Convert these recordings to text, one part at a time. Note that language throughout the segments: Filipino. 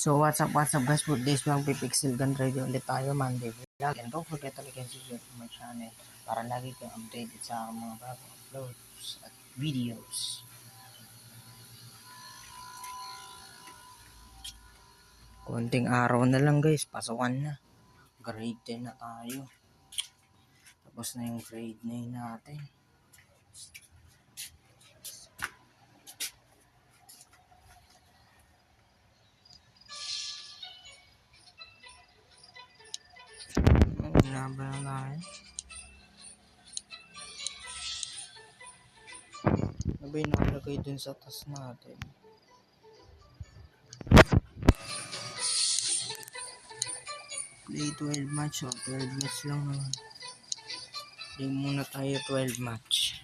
So what's up guys, for this vlog Pixel Gun ready ulit tayo, Monday vlog, and don't forget to like and subscribe to my channel para lagi kang updated sa mga bagong uploads at videos. Konting araw na lang guys, pasukan na, grade 10 na tayo, tapos na yung grade 9 natin. Laban na tayo. Ano ba yung nakalagay dun sa taas natin? Play 12 match o 12 match lang naman. Play muna tayo 12 match.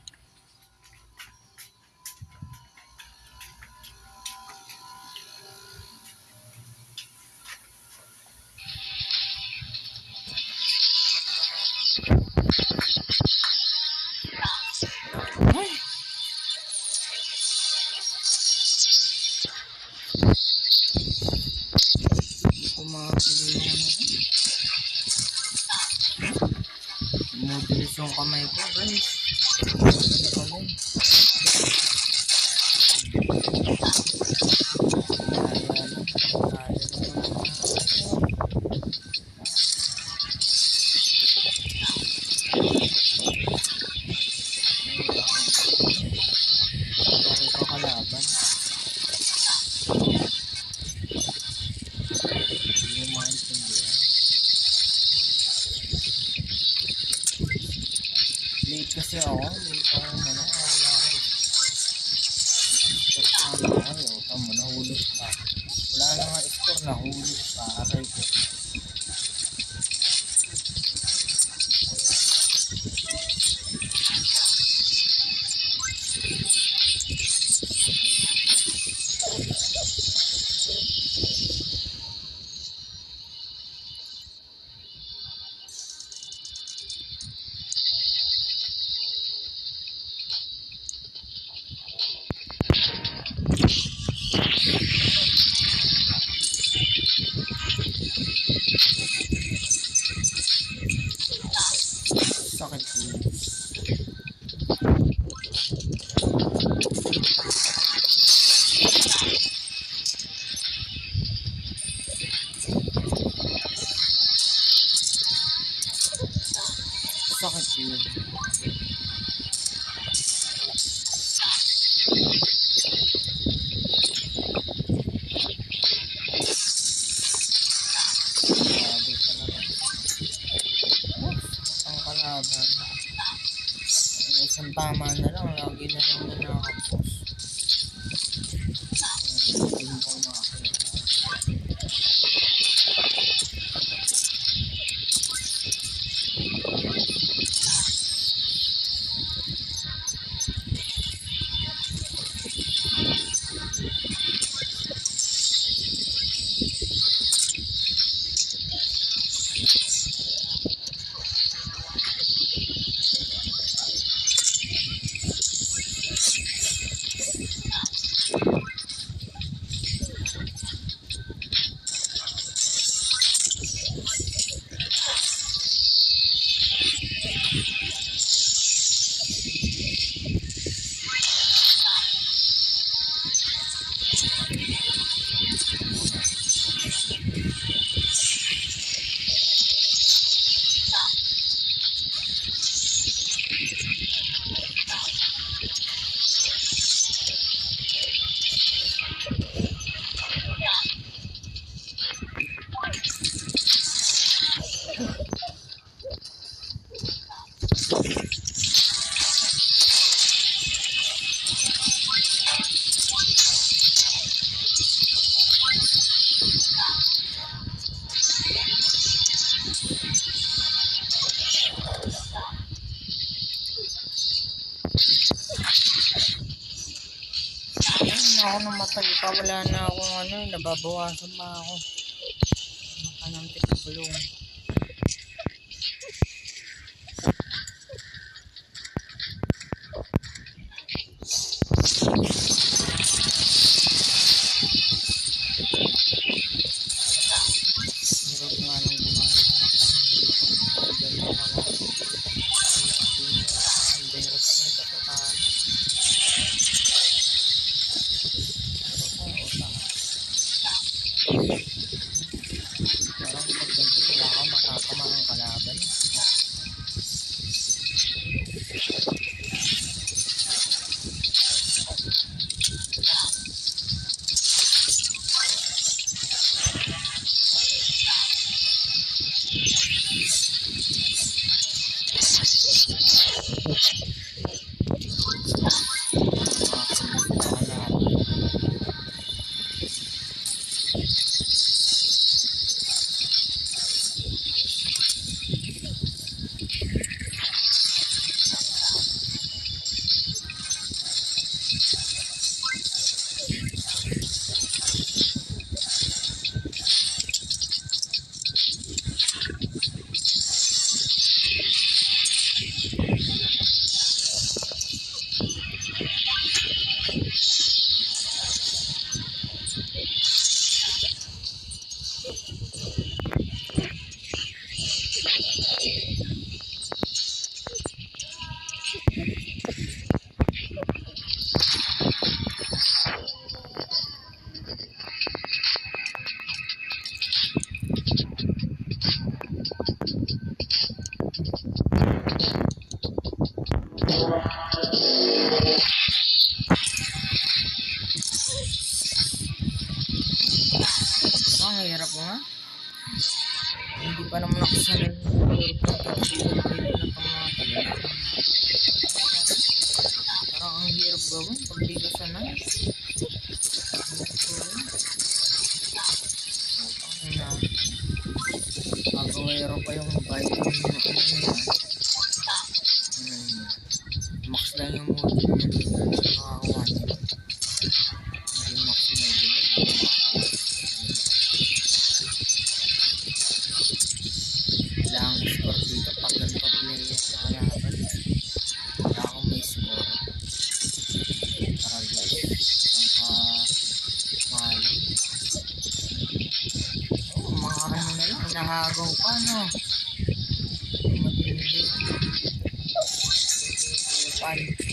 Mobilis yung kamay ko guys. Late kasi ako, late ako muna, wala ako. Tama, nahulog pa. Wala na nga score, nahulog pa. Aray ko. Sakit yun. Sakit yun. Isang tama na lang, lagi na lang na nakapos. Hindi ko makakita. Ako namatay pa, wala na akong nababawasan pa ako. Nakanantik na bulong. Parang kapag ganito, wala kang makakamangang kalaban. Ang hirap mo nga. Hindi pa naman ako sanay parang ang hirap gawin pag di ka sanay. Pag-aware pa yung bike max lang yung mode nakakawa hindi max mode lang score dito pag ganito play yung nakalaban wala akong may score para guys mga ano na lang nahagaw pa no matindi panty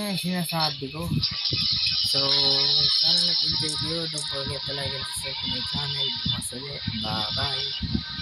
nga yung sinasabi ko. So, sana nag-enjoy kayo. Don't forget to like and subscribe to my channel. Bukas ulit. Bye-bye.